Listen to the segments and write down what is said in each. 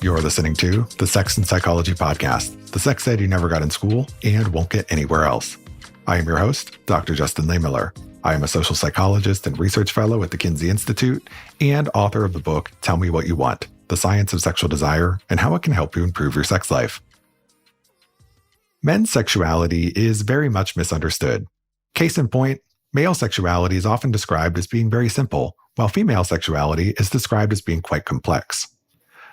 You're listening to the Sex and Psychology Podcast, the sex ed you never got in school and won't get anywhere else. I am your host, Dr. Justin Lehmiller. I am a social psychologist and research fellow at the Kinsey Institute and author of the book, Tell Me What You Want, The Science of Sexual Desire and How It Can Help You Improve Your Sex Life. Men's sexuality is very much misunderstood. Case in point, male sexuality is often described as being very simple, while female sexuality is described as being quite complex.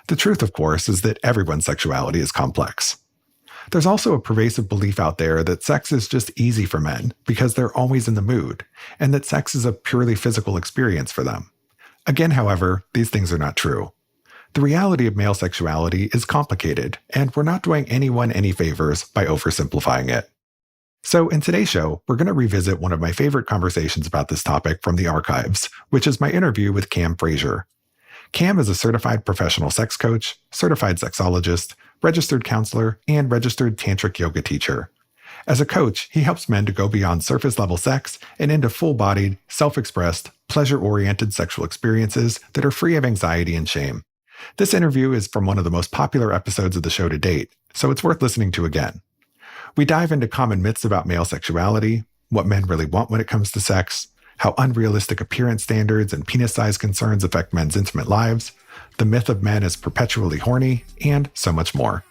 The truth, of course, is that everyone's sexuality is complex. There's also a pervasive belief out there that sex is just easy for men because they're always in the mood, and that sex is a purely physical experience for them. Again, however, these things are not true. The reality of male sexuality is complicated, and we're not doing anyone any favors by oversimplifying it. So in today's show, we're going to revisit one of my favorite conversations about this topic from the archives, which is my interview with Cam Frazier. Cam is a certified professional sex coach, certified sexologist, registered counselor, and registered tantric yoga teacher. As a coach, he helps men to go beyond surface-level sex and into full-bodied, self-expressed, pleasure-oriented sexual experiences that are free of anxiety and shame. This interview is from one of the most popular episodes of the show to date, so it's worth listening to again. We dive into common myths about male sexuality, what men really want when it comes to sex, how unrealistic appearance standards and penis size concerns affect men's intimate lives, the myth of men as perpetually horny, and so much more.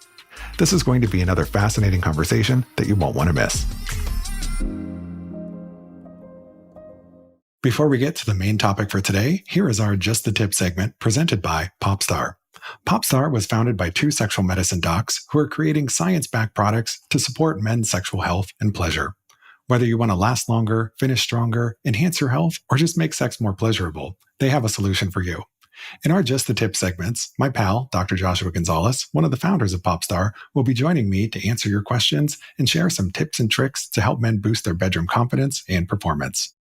This is going to be another fascinating conversation that you won't want to miss. Before we get to the main topic for today, here is our Just the Tip segment presented by Popstar. Popstar was founded by two sexual medicine docs who are creating science-backed products to support men's sexual health and pleasure. Whether you want to last longer, finish stronger, enhance your health, or just make sex more pleasurable, they have a solution for you. In our Just the Tip segments, my pal, Dr. Joshua Gonzalez, one of the founders of Popstar, will be joining me to answer your questions and share some tips and tricks to help men boost their bedroom confidence and performance.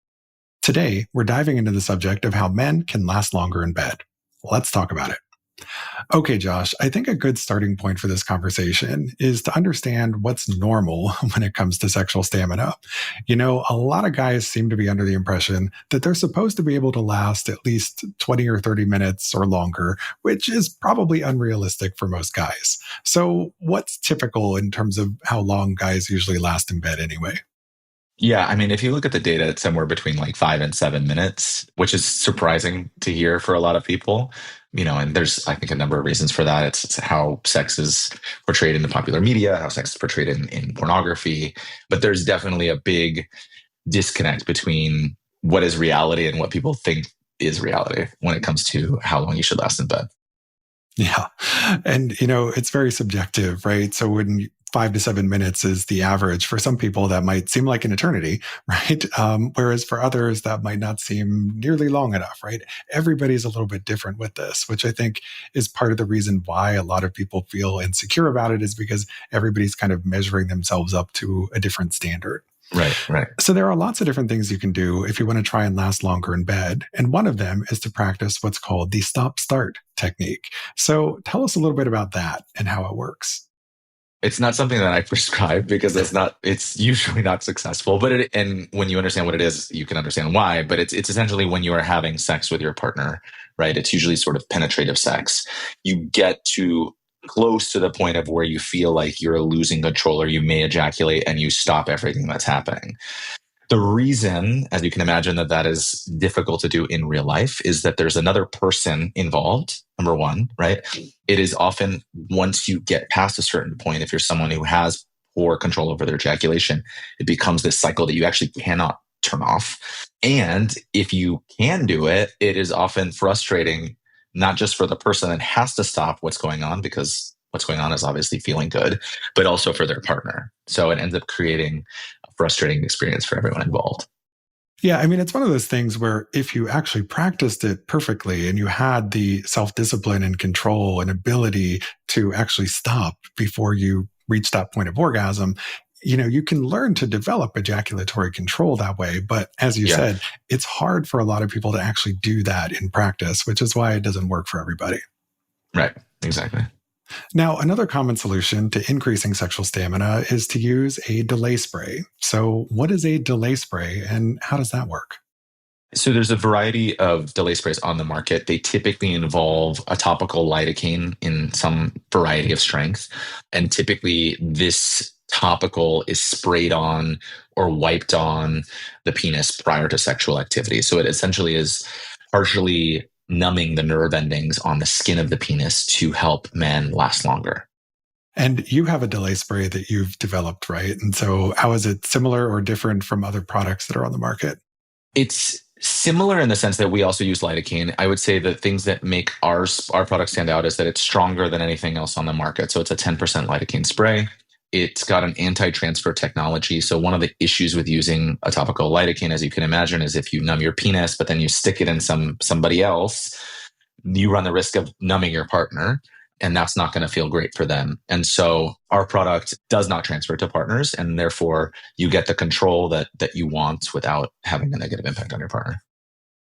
Today, we're diving into the subject of how men can last longer in bed. Let's talk about it. Okay, Josh, I think a good starting point for this conversation is to understand what's normal when it comes to sexual stamina. You know, a lot of guys seem to be under the impression that they're supposed to be able to last at least 20 or 30 minutes or longer, which is probably unrealistic for most guys. So what's typical in terms of how long guys usually last in bed anyway? Yeah, I mean, if you look at the data, it's somewhere between like 5 and 7 minutes, which is surprising to hear for a lot of people. You know, and there's, I think, a number of reasons for that. It's how sex is portrayed in the popular media, how sex is portrayed in pornography. But there's definitely a big disconnect between what is reality and what people think is reality when it comes to how long you should last in bed. Yeah. And, you know, it's very subjective, right? So when 5 to 7 minutes is the average, for some people that might seem like an eternity, right? Whereas for others that might not seem nearly long enough, right? Everybody's a little bit different with this, which I think is part of the reason why a lot of people feel insecure about it, is because everybody's kind of measuring themselves up to a different standard. Right. So there are lots of different things you can do if you want to try and last longer in bed. And one of them is to practice what's called the stop-start technique. So tell us a little bit about that and how it works. It's not something that I prescribe because it's usually not successful, and when you understand what it is, you can understand why, but it's essentially when you are having sex with your partner, right? It's usually sort of penetrative sex. You get to close to the point of where you feel like you're losing control or you may ejaculate and you stop everything that's happening. The reason, as you can imagine, that is difficult to do in real life is that there's another person involved, number one, right? It is often, once you get past a certain point, if you're someone who has poor control over their ejaculation, it becomes this cycle that you actually cannot turn off. And if you can do it, it is often frustrating, not just for the person that has to stop what's going on, because what's going on is obviously feeling good, but also for their partner. So it ends up creating a frustrating experience for everyone involved. Yeah, I mean, it's one of those things where if you actually practiced it perfectly and you had the self-discipline and control and ability to actually stop before you reach that point of orgasm, you know, you can learn to develop ejaculatory control that way. But as you said, it's hard for a lot of people to actually do that in practice, which is why it doesn't work for everybody. Right, exactly. Now, another common solution to increasing sexual stamina is to use a delay spray. So what is a delay spray and how does that work? So there's a variety of delay sprays on the market. They typically involve a topical lidocaine in some variety of strength. And typically this topical is sprayed on or wiped on the penis prior to sexual activity. So it essentially is partially numbing the nerve endings on the skin of the penis to help men last longer. And you have a delay spray that you've developed, right? And so how is it similar or different from other products that are on the market? It's similar in the sense that we also use lidocaine. I would say the things that make our product stand out is that it's stronger than anything else on the market. So it's a 10% lidocaine spray. It's got an anti-transfer technology. So one of the issues with using a topical lidocaine, as you can imagine, is if you numb your penis, but then you stick it in somebody else, you run the risk of numbing your partner. And that's not going to feel great for them. And so our product does not transfer to partners. And therefore, you get the control that you want without having a negative impact on your partner.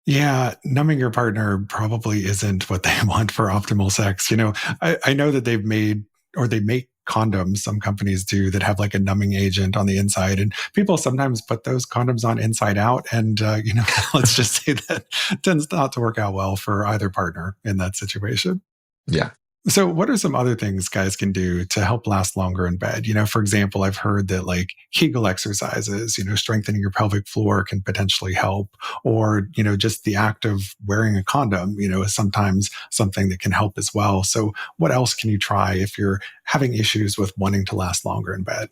Yeah, numbing your partner probably isn't what they want for optimal sex. I know that they make condoms, some companies do, that have like a numbing agent on the inside. And people sometimes put those condoms on inside out. And, let's just say that tends not to work out well for either partner in that situation. Yeah. So what are some other things guys can do to help last longer in bed? For example, I've heard that like Kegel exercises, strengthening your pelvic floor can potentially help, or, just the act of wearing a condom, is sometimes something that can help as well. So what else can you try if you're having issues with wanting to last longer in bed?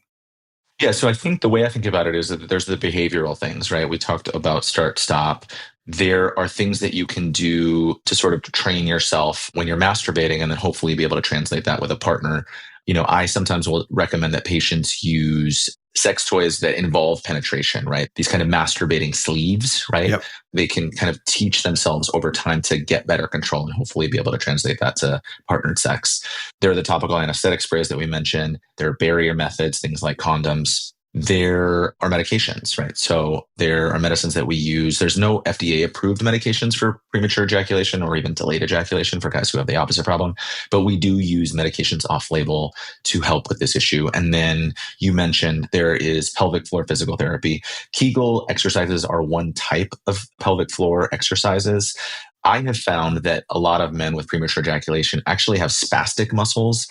Yeah, so I think the way I think about it is that there's the behavioral things, right? We talked about start, stop. There are things that you can do to sort of train yourself when you're masturbating and then hopefully be able to translate that with a partner. I sometimes will recommend that patients use sex toys that involve penetration, right? These kind of masturbating sleeves, right? Yep. They can kind of teach themselves over time to get better control and hopefully be able to translate that to partnered sex. There are the topical anesthetic sprays that we mentioned. There are barrier methods, things like condoms. There are medications, right? So there are medicines that we use. There's no FDA approved medications for premature ejaculation or even delayed ejaculation for guys who have the opposite problem. But we do use medications off label to help with this issue. And then you mentioned there is pelvic floor physical therapy. Kegel exercises are one type of pelvic floor exercises. I have found that a lot of men with premature ejaculation actually have spastic muscles.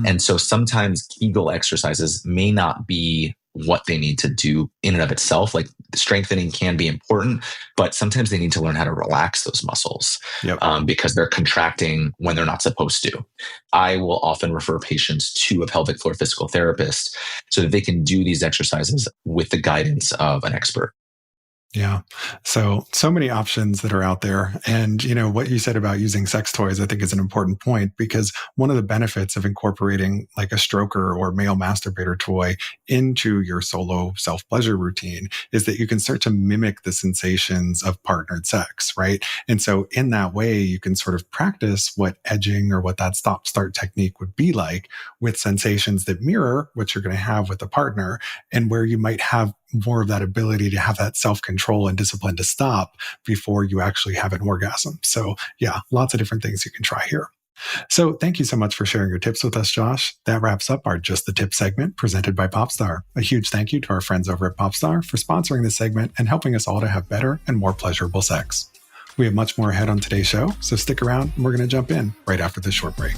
And so sometimes Kegel exercises may not be what they need to do in and of itself. Like strengthening can be important, but sometimes they need to learn how to relax those muscles. Yep. Because they're contracting when they're not supposed to. I will often refer patients to a pelvic floor physical therapist so that they can do these exercises with the guidance of an expert. Yeah. So many options that are out there. And, what you said about using sex toys, I think is an important point, because one of the benefits of incorporating like a stroker or male masturbator toy into your solo self-pleasure routine is that you can start to mimic the sensations of partnered sex, right? And so in that way, you can sort of practice what edging or what that stop-start technique would be like with sensations that mirror what you're going to have with a partner, and where you might have more of that ability to have that self-control and discipline to stop before you actually have an orgasm. So yeah, lots of different things you can try here. So thank you so much for sharing your tips with us, Josh. That wraps up our Just the Tip segment presented by Popstar. A huge thank you to our friends over at Popstar for sponsoring this segment and helping us all to have better and more pleasurable sex. We have much more ahead on today's show, so stick around and we're going to jump in right after this short break.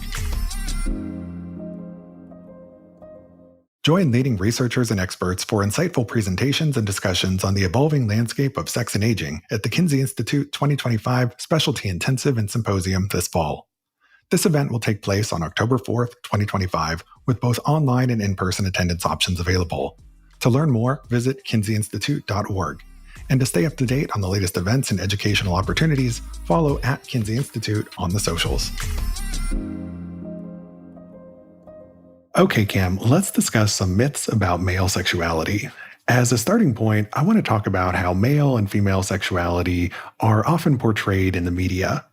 Join leading researchers and experts for insightful presentations and discussions on the evolving landscape of sex and aging at the Kinsey Institute 2025 Specialty Intensive and Symposium this fall. This event will take place on October 4th, 2025, with both online and in-person attendance options available. To learn more, visit kinseyinstitute.org. And to stay up to date on the latest events and educational opportunities, follow @Kinsey Institute on the socials. Okay, Cam, let's discuss some myths about male sexuality. As a starting point, I want to talk about how male and female sexuality are often portrayed in the media.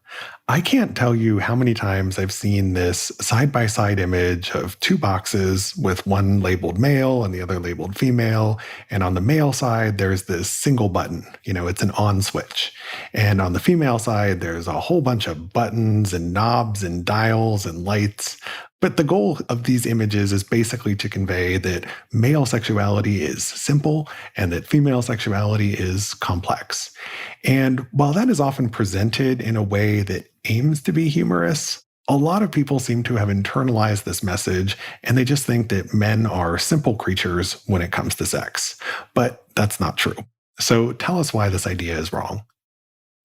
I can't tell you how many times I've seen this side by side image of two boxes with one labeled male and the other labeled female. And on the male side, there's this single button, it's an on switch. And on the female side, there's a whole bunch of buttons and knobs and dials and lights. But the goal of these images is basically to convey that male sexuality is simple and that female sexuality is complex. And while that is often presented in a way that aims to be humorous, a lot of people seem to have internalized this message and they just think that men are simple creatures when it comes to sex. But that's not true. So tell us why this idea is wrong.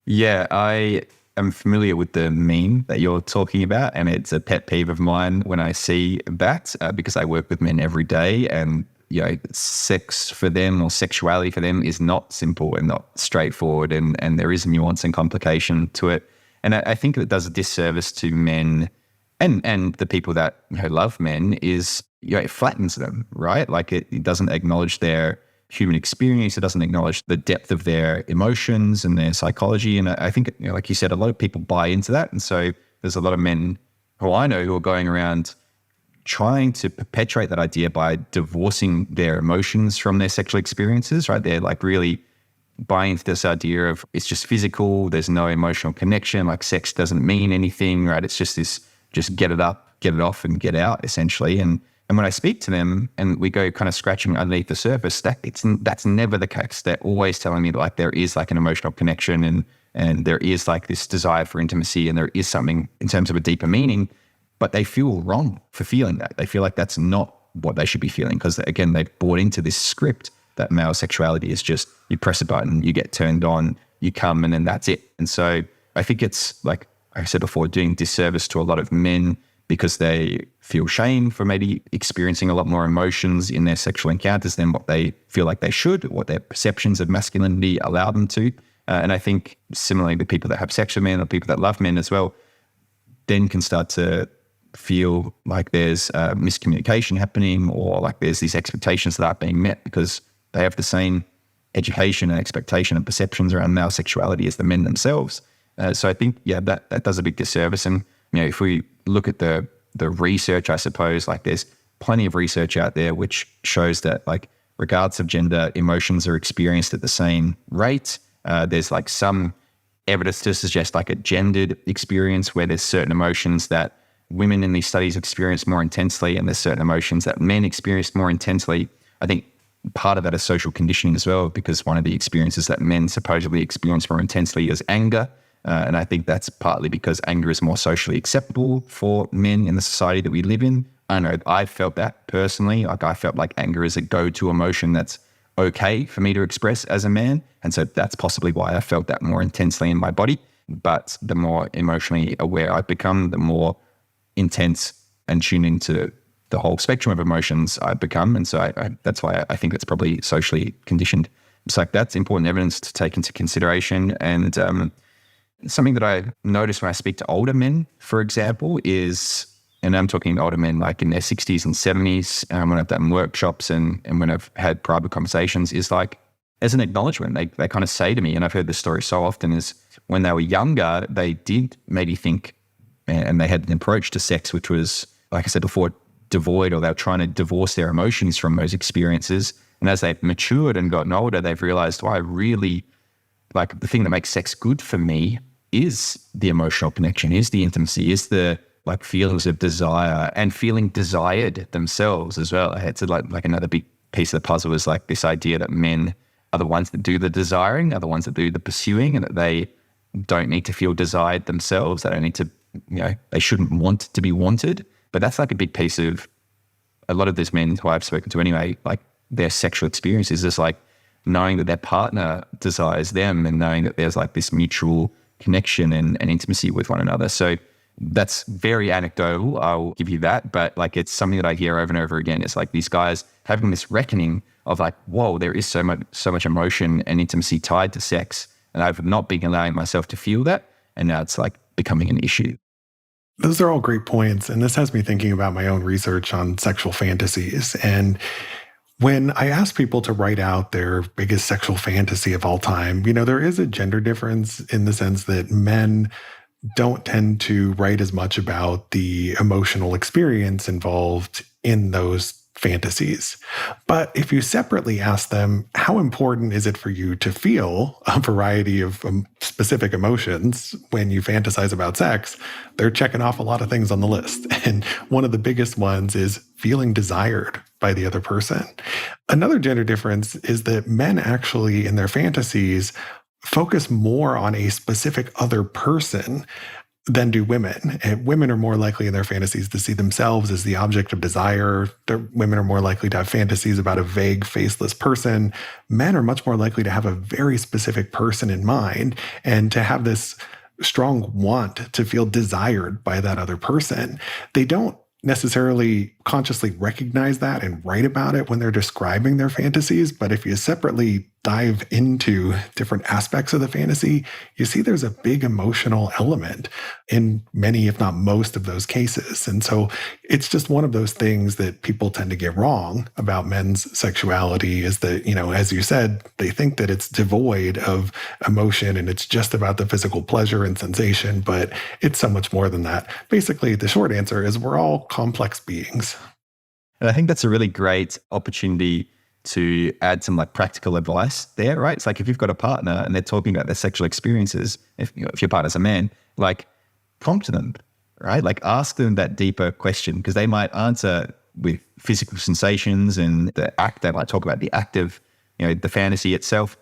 Yeah, I am familiar with the meme that you're talking about, and it's a pet peeve of mine when I see that because I work with men every day, and sex for them or sexuality for them is not simple and not straightforward, and there is nuance and complication to it. And I think it does a disservice to men and the people that love men is it flattens them, right? Like it doesn't acknowledge their human experience. It doesn't acknowledge the depth of their emotions and their psychology. And I think, like you said, a lot of people buy into that. And so there's a lot of men who I know who are going around trying to perpetuate that idea by divorcing their emotions from their sexual experiences, right? They're like really buying into this idea of it's just physical, there's no emotional connection, like sex doesn't mean anything, right? It's just this, just get it up, get it off and get out essentially. And when I speak to them and we go kind of scratching underneath the surface, that's never the case. They're always telling me like there is like an emotional connection and there is like this desire for intimacy and there is something in terms of a deeper meaning, but they feel wrong for feeling that. They feel like that's not what they should be feeling because, again, they've bought into this script that male sexuality is just you press a button, you get turned on, you come, and then that's it. And so I think it's, like I said before, doing disservice to a lot of men because they feel shame for maybe experiencing a lot more emotions in their sexual encounters than what they feel like they should, what their perceptions of masculinity allow them to. And I think similarly, the people that have sex with men or people that love men as well, then can start to feel like there's miscommunication happening or like there's these expectations that aren't being met because they have the same education and expectation and perceptions around male sexuality as the men themselves. So I think, that does a big disservice. And, if we look at the research, I suppose, like there's plenty of research out there which shows that like regardless of gender, emotions are experienced at the same rate. There's like some evidence to suggest like a gendered experience where there's certain emotions that women in these studies experience more intensely and there's certain emotions that men experience more intensely. I think part of that is social conditioning as well, because one of the experiences that men supposedly experience more intensely is anger. And I think that's partly because anger is more socially acceptable for men in the society that we live in. I know I felt that personally. Like I felt like anger is a go-to emotion that's okay for me to express as a man. And so that's possibly why I felt that more intensely in my body. But the more emotionally aware I've become, the more intense and tuned into the whole spectrum of emotions I've become. And so that's why I think it's probably socially conditioned. It's like that's important evidence to take into consideration. And something that I notice when I speak to older men, for example, is, and I'm talking older men like in their 60s and 70s, when I've done workshops and when I've had private conversations, is like, as an acknowledgement, they kind of say to me, and I've heard this story so often, is when they were younger, they did maybe think, and they had an approach to sex, which was, like I said before, devoid, or they were trying to divorce their emotions from those experiences. And as they've matured and gotten older, they've realized, I really, like the thing that makes sex good for me is the emotional connection, is the intimacy, is the like feelings of desire and feeling desired themselves as well. It's like another big piece of the puzzle is like this idea that men are the ones that do the desiring, are the ones that do the pursuing, and that they don't need to feel desired themselves. They don't need to, they shouldn't want to be wanted. But that's like a big piece of a lot of these men who I've spoken to anyway, like their sexual experience is just like knowing that their partner desires them and knowing that there's like this mutual connection and intimacy with one another. So that's very anecdotal, I'll give you that. But like it's something that I hear over and over again. It's like these guys having this reckoning of like, whoa, there is so much emotion and intimacy tied to sex. And I've not been allowing myself to feel that. And now it's like becoming an issue. Those are all great points. And this has me thinking about my own research on sexual fantasies. And when I ask people to write out their biggest sexual fantasy of all time, there is a gender difference in the sense that men don't tend to write as much about the emotional experience involved in those fantasies. But if you separately ask them, how important is it for you to feel a variety of specific emotions when you fantasize about sex? They're checking off a lot of things on the list. And one of the biggest ones is feeling desired by the other person. Another gender difference is that men actually, in their fantasies, focus more on a specific other person than do women. And women are more likely in their fantasies to see themselves as the object of desire. Women are more likely to have fantasies about a vague, faceless person. Men are much more likely to have a very specific person in mind and to have this strong want to feel desired by that other person. They don't necessarily consciously recognize that and write about it when they're describing their fantasies. But if you separately dive into different aspects of the fantasy, you see there's a big emotional element in many, if not most, of those cases. And so it's just one of those things that people tend to get wrong about men's sexuality is that, as you said, they think that it's devoid of emotion and it's just about the physical pleasure and sensation, but it's so much more than that. Basically, the short answer is we're all complex beings. And I think that's a really great opportunity to add some practical advice there, right? It's like if you've got a partner and they're talking about their sexual experiences, if your partner's a man, prompt them, right? Ask them that deeper question because they might answer with physical sensations and the act. They might talk about the act of, the fantasy itself,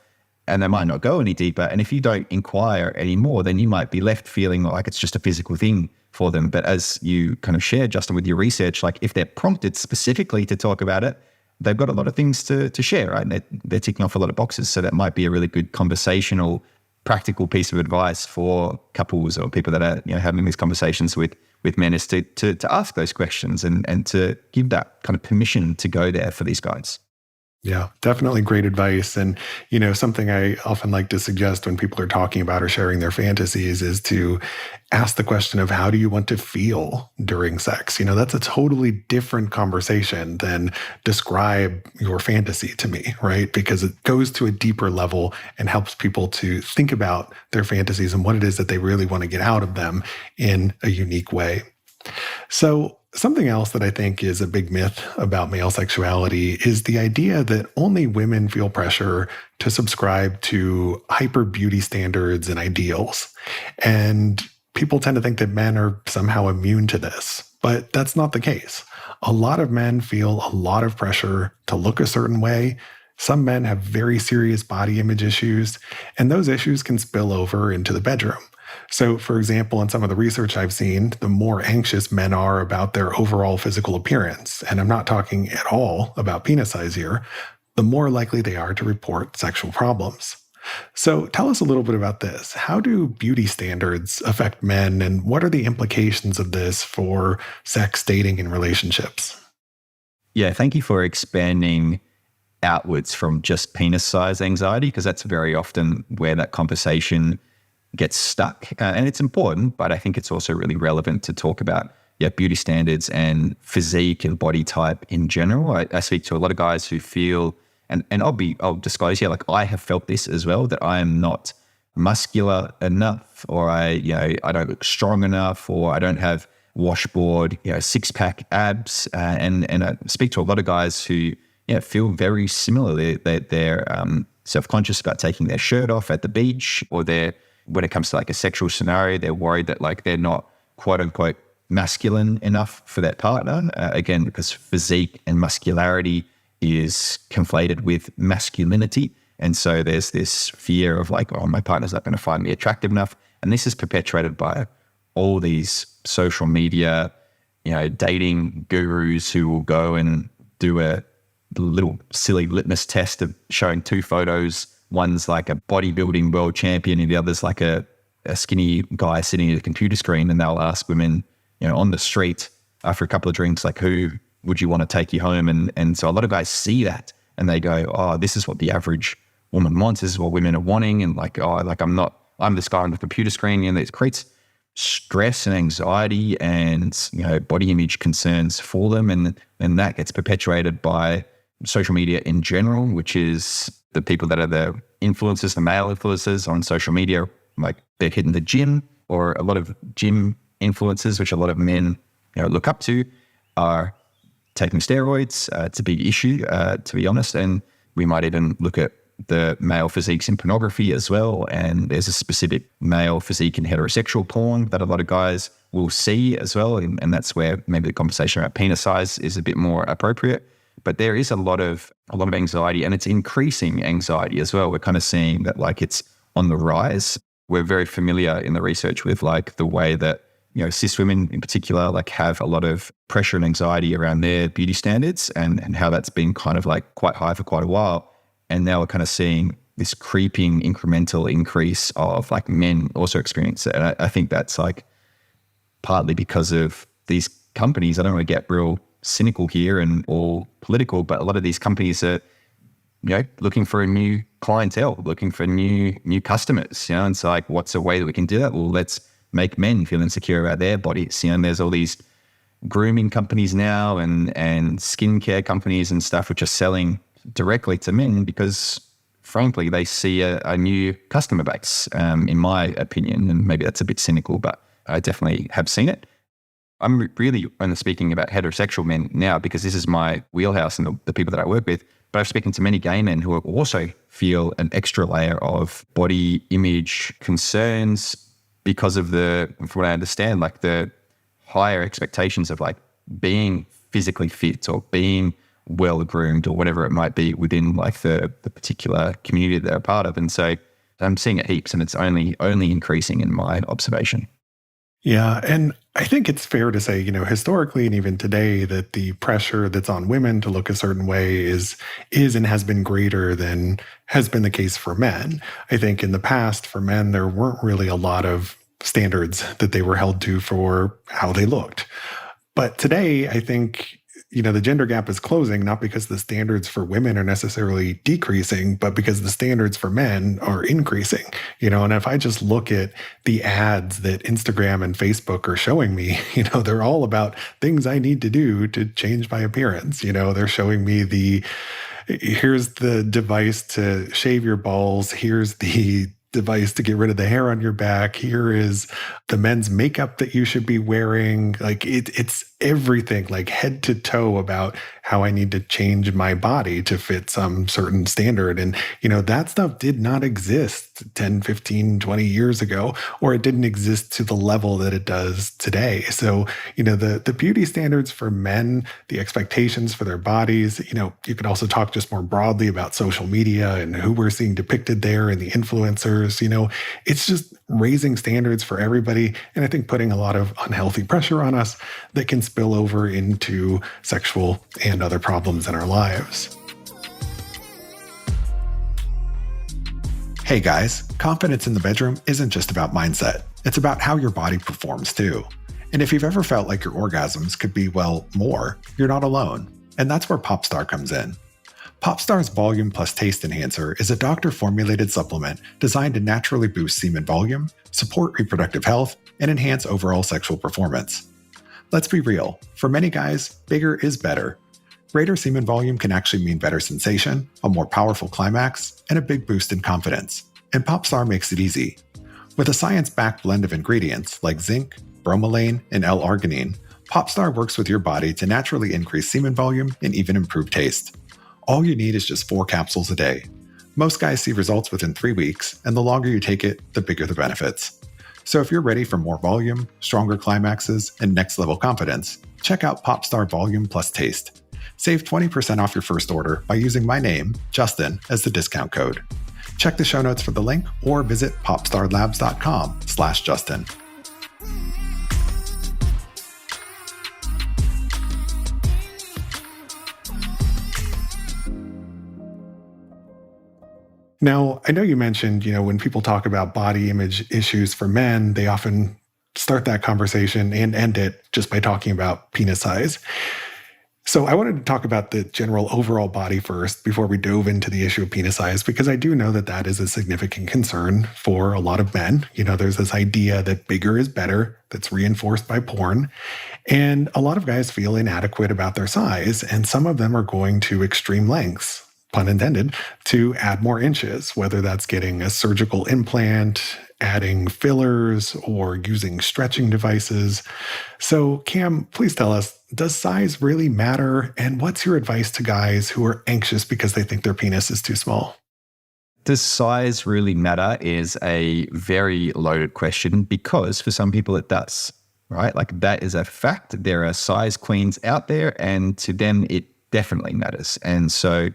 and they might not go any deeper. And if you don't inquire anymore, then you might be left feeling like it's just a physical thing for them. But as you kind of shared, Justin, with your research, if they're prompted specifically to talk about it, they've got a lot of things to share, right? And they're ticking off a lot of boxes. So that might be a really good conversational, practical piece of advice for couples or people that are having these conversations with men is to ask those questions and to give that kind of permission to go there for these guys. Yeah, definitely great advice. And, something I often like to suggest when people are talking about or sharing their fantasies is to ask the question of how do you want to feel during sex? That's a totally different conversation than describe your fantasy to me, right? Because it goes to a deeper level and helps people to think about their fantasies and what it is that they really want to get out of them in a unique way. So, something else that I think is a big myth about male sexuality is the idea that only women feel pressure to subscribe to hyper beauty standards and ideals. And people tend to think that men are somehow immune to this, but that's not the case. A lot of men feel a lot of pressure to look a certain way. Some men have very serious body image issues, and those issues can spill over into the bedroom. So, for example, in some of the research I've seen, the more anxious men are about their overall physical appearance, and I'm not talking at all about penis size here, the more likely they are to report sexual problems. So tell us a little bit about this. How do beauty standards affect men, and what are the implications of this for sex, dating, and relationships? Yeah, thank you for expanding outwards from just penis size anxiety, because that's very often where that conversation gets stuck. And it's important, but I think it's also really relevant to talk about beauty standards and physique and body type in general. I speak to a lot of guys who feel, and I'll disclose here, I have felt this as well, that I am not muscular enough, or I don't look strong enough, or I don't have washboard, six-pack abs. And I speak to a lot of guys who feel very similarly. They're self-conscious about taking their shirt off at the beach, or when it comes to a sexual scenario, they're worried that they're not quote unquote masculine enough for that partner. Again, because physique and muscularity is conflated with masculinity. And so there's this fear of my partner's not going to find me attractive enough. And this is perpetuated by all these social media, dating gurus who will go and do a little silly litmus test of showing two photos. One's a bodybuilding world champion and the other's a skinny guy sitting at a computer screen, and they'll ask women, on the street after a couple of drinks, who would you want to take you home? And so a lot of guys see that and they go, oh, this is what the average woman wants. This is what women are wanting. And I'm this guy on the computer screen, and it creates stress and anxiety and, body image concerns for them. And that gets perpetuated by social media in general, which is the people that are the influencers, the male influencers on social media, they're hitting the gym or a lot of gym influencers, which a lot of men look up to, are taking steroids. It's a big issue, to be honest. And we might even look at the male physiques in pornography as well. And there's a specific male physique in heterosexual porn that a lot of guys will see as well. And that's where maybe the conversation about penis size is a bit more appropriate. But there is a lot of anxiety, and it's increasing anxiety as well. We're kind of seeing that like it's on the rise. We're very familiar in the research with like the way that cis women in particular like have a lot of pressure and anxiety around their beauty standards and how that's been kind of like quite high for quite a while. And now we're kind of seeing this creeping incremental increase of like men also experience it. And I think that's like partly because of these companies. I don't want to get real cynical here and all political, but a lot of these companies are, looking for a new clientele, looking for new customers, and it's like, what's a way that we can do that? Well, let's make men feel insecure about their bodies. And there's all these grooming companies now and skincare companies and stuff, which are selling directly to men because frankly, they see a new customer base, in my opinion. And maybe that's a bit cynical, but I definitely have seen it. I'm really only speaking about heterosexual men now because this is my wheelhouse and the people that I work with. But I've spoken to many gay men who also feel an extra layer of body image concerns because of from what I understand, like the higher expectations of like being physically fit or being well groomed or whatever it might be within like the particular community that they're a part of. And so I'm seeing it heaps, and it's only increasing in my observation. Yeah. And I think it's fair to say, historically and even today, that the pressure that's on women to look a certain way is and has been greater than has been the case for men. I think in the past, for men, there weren't really a lot of standards that they were held to for how they looked. But today, I think, the gender gap is closing, not because the standards for women are necessarily decreasing, but because the standards for men are increasing, and if I just look at the ads that Instagram and Facebook are showing me, they're all about things I need to do to change my appearance. They're showing me here's the device to shave your balls. Here's the device to get rid of the hair on your back. Here is the men's makeup that you should be wearing. Like it's everything, like head to toe, about how I need to change my body to fit some certain standard. And, that stuff did not exist 10, 15, 20 years ago, or it didn't exist to the level that it does today. So, the beauty standards for men, the expectations for their bodies, you could also talk just more broadly about social media and who we're seeing depicted there and the influencers. It's just raising standards for everybody. And I think putting a lot of unhealthy pressure on us that can spill over into sexual and other problems in our lives. Hey guys, confidence in the bedroom isn't just about mindset. It's about how your body performs too. And if you've ever felt like your orgasms could be, more, you're not alone. And that's where Popstar comes in. Popstar's Volume Plus Taste Enhancer is a doctor-formulated supplement designed to naturally boost semen volume, support reproductive health, and enhance overall sexual performance. Let's be real, for many guys, bigger is better. Greater semen volume can actually mean better sensation, a more powerful climax, and a big boost in confidence. And Popstar makes it easy. With a science-backed blend of ingredients like zinc, bromelain, and L-arginine, Popstar works with your body to naturally increase semen volume and even improve taste. All you need is just 4 capsules a day. Most guys see results within 3 weeks, and the longer you take it, the bigger the benefits. So if you're ready for more volume, stronger climaxes, and next-level confidence, check out Popstar Volume Plus Taste. Save 20% off your first order by using my name, Justin, as the discount code. Check the show notes for the link or visit popstarlabs.com/Justin. Now, I know you mentioned, when people talk about body image issues for men, they often start that conversation and end it just by talking about penis size. So I wanted to talk about the general overall body first before we dove into the issue of penis size, because I do know that that is a significant concern for a lot of men. There's this idea that bigger is better that's reinforced by porn. And a lot of guys feel inadequate about their size, and some of them are going to extreme lengths, pun intended, to add more inches, whether that's getting a surgical implant, adding fillers or using stretching devices. So, Cam, please tell us, does size really matter? And what's your advice to guys who are anxious because they think their penis is too small? Does size really matter is a very loaded question because for some people it does, right? Like that is a fact. There are size queens out there and to them it definitely matters. And so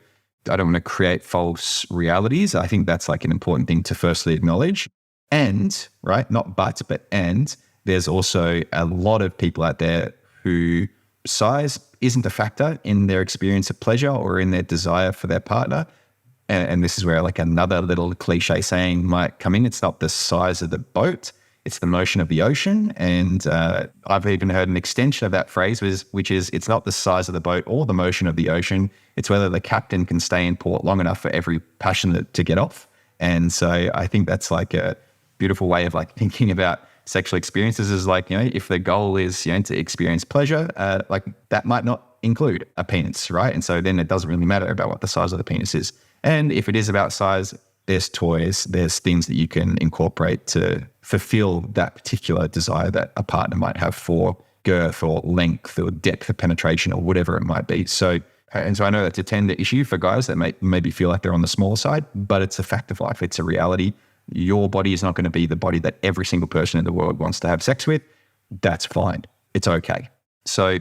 I don't want to create false realities. I think that's like an important thing to firstly acknowledge. And, right, not but and there's also a lot of people out there who size isn't a factor in their experience of pleasure or in their desire for their partner. And this is where like another little cliche saying might come in. It's not the size of the boat, it's the motion of the ocean. And I've even heard an extension of that phrase, which is it's not the size of the boat or the motion of the ocean. It's whether the captain can stay in port long enough for every passion to get off. And so I think that's like a beautiful way of like thinking about sexual experiences is like, if the goal is, to experience pleasure, like that might not include a penis, right? And so then it doesn't really matter about what the size of the penis is. And if it is about size, there's toys, there's things that you can incorporate to fulfill that particular desire that a partner might have for girth or length or depth of penetration or whatever it might be. So I know that's a tender issue for guys that maybe feel like they're on the smaller side, but it's a fact of life. It's a reality. Your body is not going to be the body that every single person in the world wants to have sex with. That's fine. It's okay. So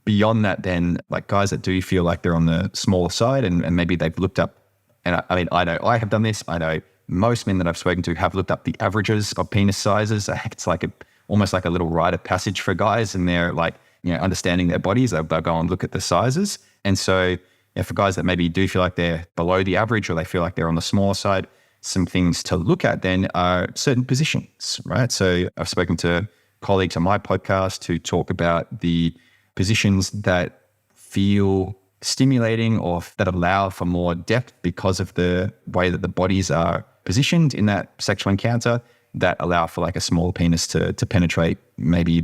beyond that, then, like guys that do feel like they're on the smaller side and maybe they've looked up, and I know I have done this. I know most men that I've spoken to have looked up the averages of penis sizes. It's like almost like a little rite of passage for guys, and they're like, understanding their bodies, they'll go and look at the sizes. And so for guys that maybe do feel like they're below the average or they feel like they're on the smaller side, some things to look at then are certain positions, right? So I've spoken to colleagues on my podcast who talk about the positions that feel stimulating or that allow for more depth because of the way that the bodies are positioned in that sexual encounter, that allow for like a small penis to penetrate maybe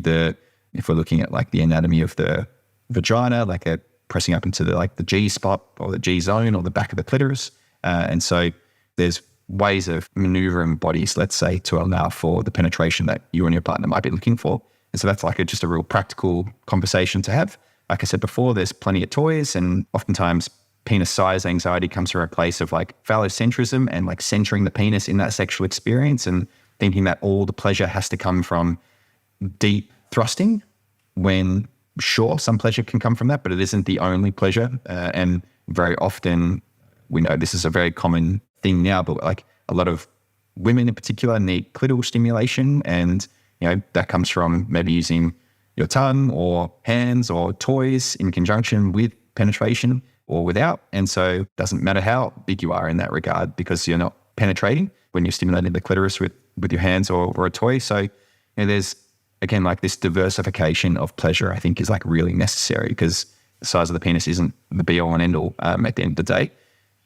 if we're looking at like the anatomy of the vagina, like pressing up into the G spot or the G zone or the back of the clitoris. And so there's ways of maneuvering bodies, let's say, to allow for the penetration that you and your partner might be looking for. And so that's like just a real practical conversation to have. Like I said before, there's plenty of toys, and oftentimes penis size anxiety comes from a place of like phallocentrism and like centering the penis in that sexual experience and thinking that all the pleasure has to come from deep thrusting, when sure, some pleasure can come from that, but it isn't the only pleasure. And very often, we know this is a very common thing now, but like a lot of women in particular need clitoral stimulation, and that comes from maybe using your tongue or hands or toys in conjunction with penetration or without. And so it doesn't matter how big you are in that regard, because you're not penetrating when you're stimulating the clitoris with your hands or a toy. So there's, again, like this diversification of pleasure, I think, is like really necessary, because the size of the penis isn't the be all and end all at the end of the day.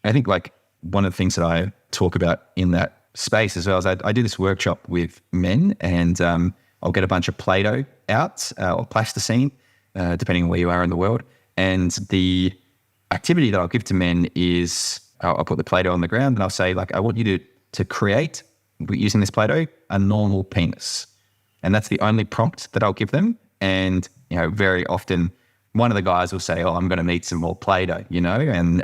I think like one of the things that I talk about in that space as well is I do this workshop with men, and I'll get a bunch of Play-Doh out or plasticine, depending on where you are in the world. And the activity that I'll give to men is I'll put the Play-Doh on the ground and I'll say, like, I want you to create, using this Play-Doh, a normal penis. And that's the only prompt that I'll give them. And, very often one of the guys will say, oh, I'm going to need some more Play-Doh, and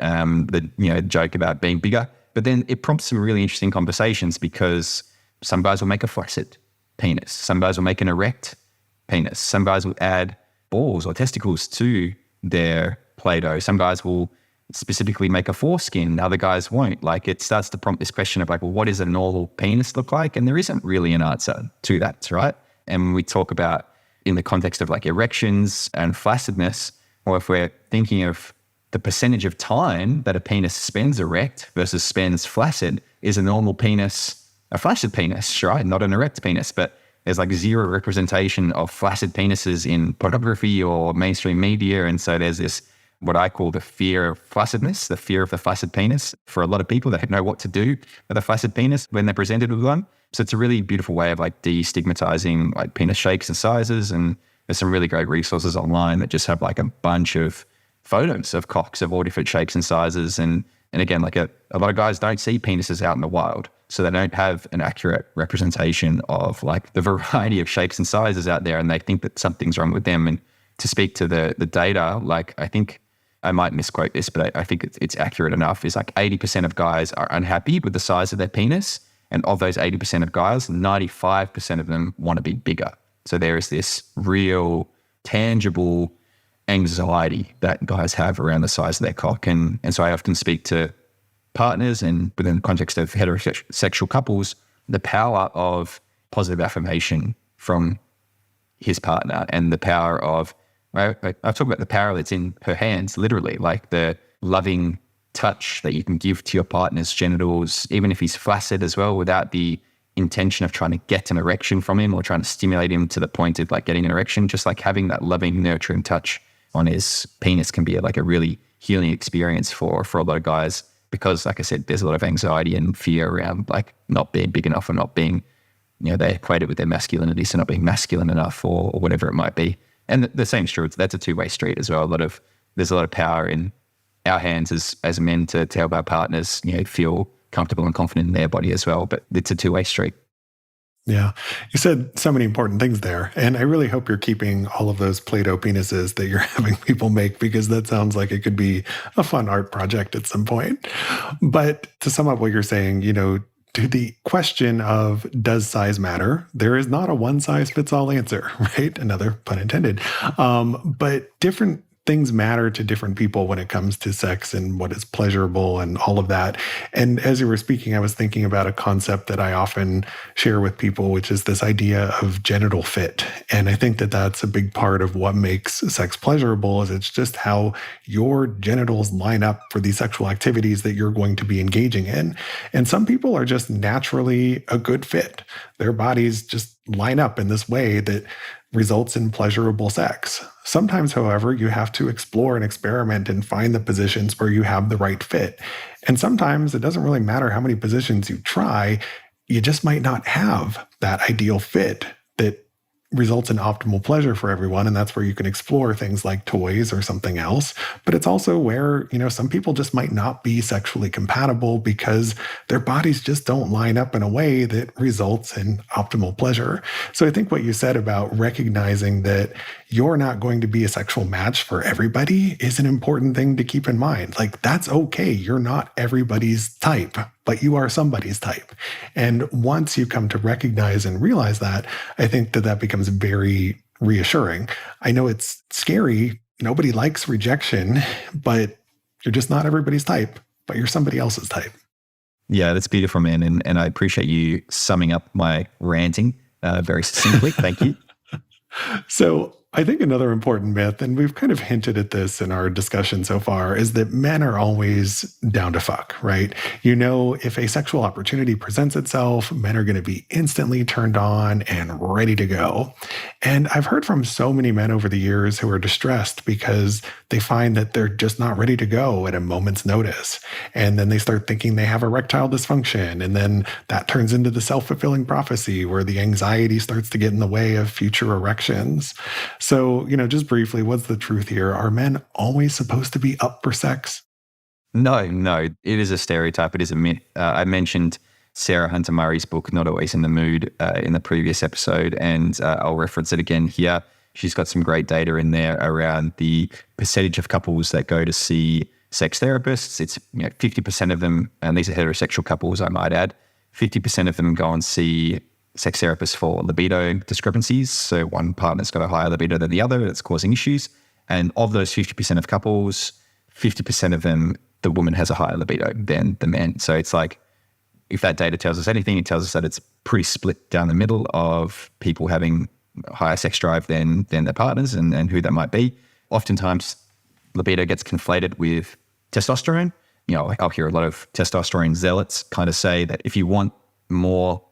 the joke about being bigger. But then it prompts some really interesting conversations, because some guys will make a flaccid penis. Some guys will make an erect penis. Some guys will add balls or testicles to their Play-Doh. Some guys will specifically make a foreskin. Other guys won't. Like, it starts to prompt this question of like, well, what does a normal penis look like? And there isn't really an answer to that, right? And when we talk about in the context of like erections and flaccidness, or if we're thinking of the percentage of time that a penis spends erect versus spends flaccid, is a normal penis a flaccid penis, right? Not an erect penis, but there's like zero representation of flaccid penises in pornography or mainstream media. And so there's this, what I call the fear of flaccidness, the fear of the flaccid penis, for a lot of people that don't know what to do with a flaccid penis when they're presented with one. So it's a really beautiful way of like destigmatizing like penis shapes and sizes. And there's some really great resources online that just have like a bunch of photos of cocks of all different shapes and sizes. And again, like a lot of guys don't see penises out in the wild. So they don't have an accurate representation of like the variety of shapes and sizes out there, and they think that something's wrong with them. And to speak to the data, like I think I might misquote this, but I think it's accurate enough, is like 80% of guys are unhappy with the size of their penis. And of those 80% of guys, 95% of them want to be bigger. So there is this real tangible anxiety that guys have around the size of their cock. And so I often speak to partners, and within the context of heterosexual couples, the power of positive affirmation from his partner, and the power of, I've talked about the power that's in her hands, literally, like the loving touch that you can give to your partner's genitals, even if he's flaccid as well, without the intention of trying to get an erection from him or trying to stimulate him to the point of like getting an erection. Just like having that loving, nurturing touch on his penis can be like a really healing experience for a lot of guys, because like I said, there's a lot of anxiety and fear around like not being big enough or not being, they equate it with their masculinity, so not being masculine enough or whatever it might be. And the same's true. That's a two-way street as well. There's a lot of power in our hands as men to help our partners, feel comfortable and confident in their body as well. But it's a two-way street. Yeah. You said so many important things there. And I really hope you're keeping all of those Play-Doh penises that you're having people make, because that sounds like it could be a fun art project at some point. But to sum up what you're saying, to the question of does size matter, there is not a one-size-fits-all answer, right? Another pun intended. But different things matter to different people when it comes to sex and what is pleasurable and all of that. And as you were speaking, I was thinking about a concept that I often share with people, which is this idea of genital fit. And I think that that's a big part of what makes sex pleasurable, is it's just how your genitals line up for the sexual activities that you're going to be engaging in. And some people are just naturally a good fit. Their bodies just line up in this way that results in pleasurable sex. Sometimes, however, you have to explore and experiment and find the positions where you have the right fit. And sometimes it doesn't really matter how many positions you try, you just might not have that ideal fit that results in optimal pleasure for everyone. And that's where you can explore things like toys or something else. But it's also where, some people just might not be sexually compatible because their bodies just don't line up in a way that results in optimal pleasure. So I think what you said about recognizing that you're not going to be a sexual match for everybody is an important thing to keep in mind. Like, that's okay. You're not everybody's type, but you are somebody's type. And once you come to recognize and realize that, I think that becomes very reassuring. I know it's scary. Nobody likes rejection, but you're just not everybody's type, but you're somebody else's type. Yeah, that's beautiful, man. And I appreciate you summing up my ranting very succinctly. Thank you. So I think another important myth, and we've kind of hinted at this in our discussion so far, is that men are always down to fuck, right? If a sexual opportunity presents itself, men are going to be instantly turned on and ready to go. And I've heard from so many men over the years who are distressed because they find that they're just not ready to go at a moment's notice. And then they start thinking they have erectile dysfunction. And then that turns into the self-fulfilling prophecy where the anxiety starts to get in the way of future erections. So, just briefly, what's the truth here? Are men always supposed to be up for sex? No, it is a stereotype. It is a myth. I mentioned Sarah Hunter Murray's book, Not Always in the Mood, in the previous episode, and I'll reference it again here. She's got some great data in there around the percentage of couples that go to see sex therapists. It's 50% of them, and these are heterosexual couples, I might add, 50% of them go and see sex therapists for libido discrepancies. So one partner's got a higher libido than the other, that's causing issues. And of those 50% of couples, 50% of them, the woman has a higher libido than the man. So it's like, if that data tells us anything, it tells us that it's pretty split down the middle of people having higher sex drive than their partners and who that might be. Oftentimes, libido gets conflated with testosterone. I'll hear a lot of testosterone zealots kind of say that if you want more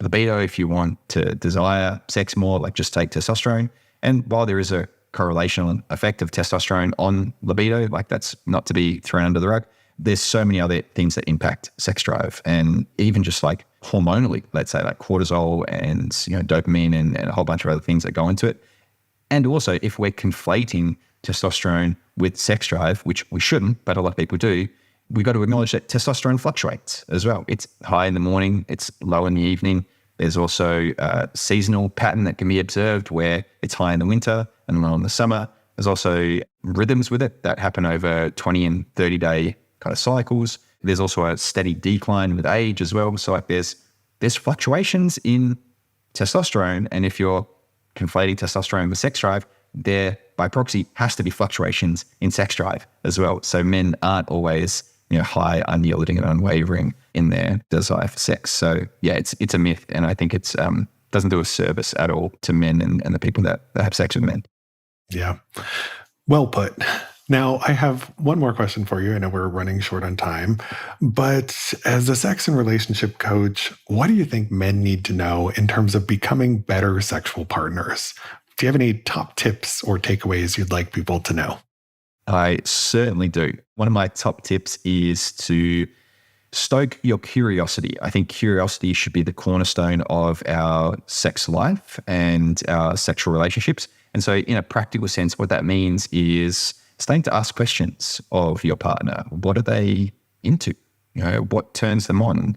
libido, if you want to desire sex more, like just take testosterone. And while there is a correlational effect of testosterone on libido, like that's not to be thrown under the rug, there's so many other things that impact sex drive. And even just like hormonally, let's say like cortisol and dopamine and a whole bunch of other things that go into it. And also, if we're conflating testosterone with sex drive, which we shouldn't, but a lot of people do, we got to acknowledge that testosterone fluctuates as well. It's high in the morning, it's low in the evening. There's also a seasonal pattern that can be observed where it's high in the winter and low in the summer. There's also rhythms with it that happen over 20 and 30-day kind of cycles. There's also a steady decline with age as well. So like there's fluctuations in testosterone, and if you're conflating testosterone with sex drive, there by proxy has to be fluctuations in sex drive as well. So men aren't always high, unyielding, and unwavering in their desire for sex. So yeah, it's a myth, and I think it's doesn't do a service at all to men and the people that have sex with men. Yeah, well put. Now, I have one more question for you. I know we're running short on time, but as a sex and relationship coach, what do you think men need to know in terms of becoming better sexual partners? Do you have any top tips or takeaways you'd like people to know? I certainly do. One of my top tips is to stoke your curiosity. I think curiosity should be the cornerstone of our sex life and our sexual relationships. And so in a practical sense, what that means is starting to ask questions of your partner. What are they into? What turns them on?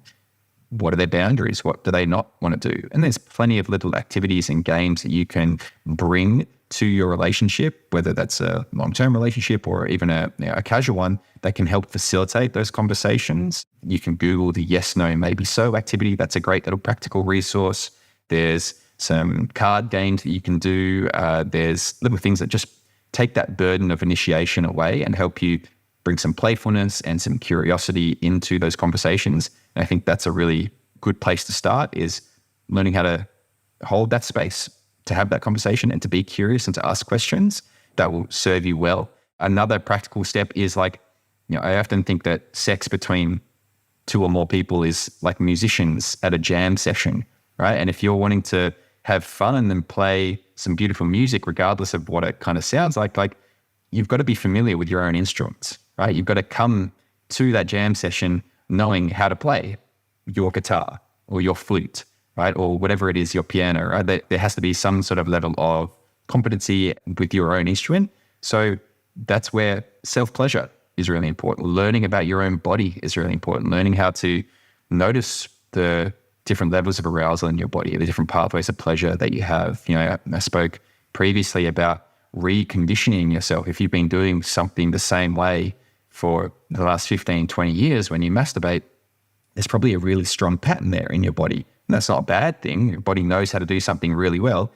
What are their boundaries? What do they not want to do? And there's plenty of little activities and games that you can bring to your relationship, whether that's a long-term relationship or even a casual one, that can help facilitate those conversations. You can Google the yes, no, maybe so activity. That's a great little practical resource. There's some card games that you can do. There's little things that just take that burden of initiation away and help you bring some playfulness and some curiosity into those conversations. And I think that's a really good place to start, is learning how to hold that space, to have that conversation and to be curious and to ask questions that will serve you well. Another practical step is I often think that sex between two or more people is like musicians at a jam session, right? And if you're wanting to have fun and play some beautiful music, regardless of what it kind of sounds like you've got to be familiar with your own instruments, right? You've got to come to that jam session knowing how to play your guitar or your flute, right? Or whatever it is, your piano, right? There has to be some sort of level of competency with your own instrument. So that's where self-pleasure is really important. Learning about your own body is really important. Learning how to notice the different levels of arousal in your body, the different pathways of pleasure that you have. I spoke previously about reconditioning yourself. If you've been doing something the same way for the last 15, 20 years, when you masturbate, there's probably a really strong pattern there in your body. And that's not a bad thing. Your body knows how to do something really well,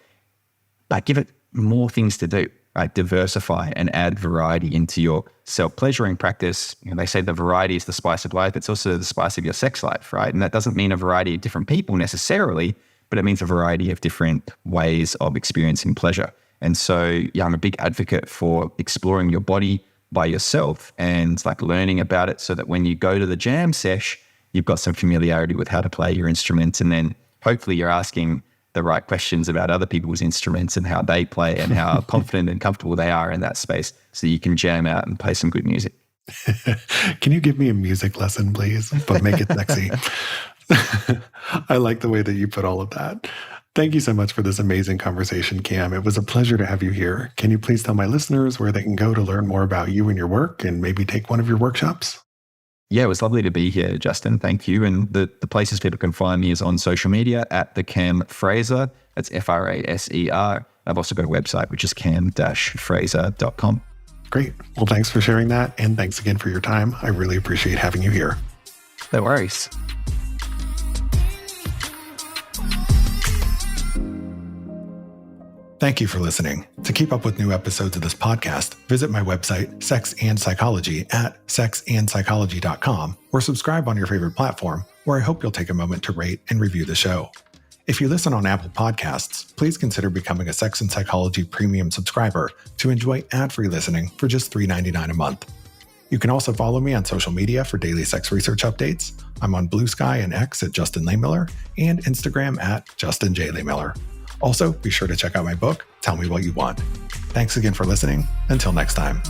but give it more things to do, right? Diversify and add variety into your self-pleasuring practice. They say the variety is the spice of life. It's also the spice of your sex life, right? And that doesn't mean a variety of different people necessarily, but it means a variety of different ways of experiencing pleasure. And so, yeah, I'm a big advocate for exploring your body by yourself and learning about it so that when you go to the jam sesh, you've got some familiarity with how to play your instruments. And then hopefully you're asking the right questions about other people's instruments and how they play and how confident and comfortable they are in that space, so you can jam out and play some good music. Can you give me a music lesson, please? But make it sexy. I like the way that you put all of that. Thank you so much for this amazing conversation, Cam. It was a pleasure to have you here. Can you please tell my listeners where they can go to learn more about you and your work and maybe take one of your workshops? Yeah, it was lovely to be here, Justin. Thank you. And the places people can find me is on social media at the Cam Fraser. That's Fraser. I've also got a website, which is cam-fraser.com. Great. Well, thanks for sharing that. And thanks again for your time. I really appreciate having you here. No worries. Thank you for listening. To keep up with new episodes of this podcast, visit my website, Sex and Psychology, at sexandpsychology.com, or subscribe on your favorite platform, where I hope you'll take a moment to rate and review the show. If you listen on Apple Podcasts, please consider becoming a Sex and Psychology premium subscriber to enjoy ad-free listening for just $3.99 a month. You can also follow me on social media for daily sex research updates. I'm on Blue Sky and X at Justin Lehmiller and Instagram at Justin J. Lehmiller. Also, be sure to check out my book, Tell Me What You Want. Thanks again for listening. Until next time.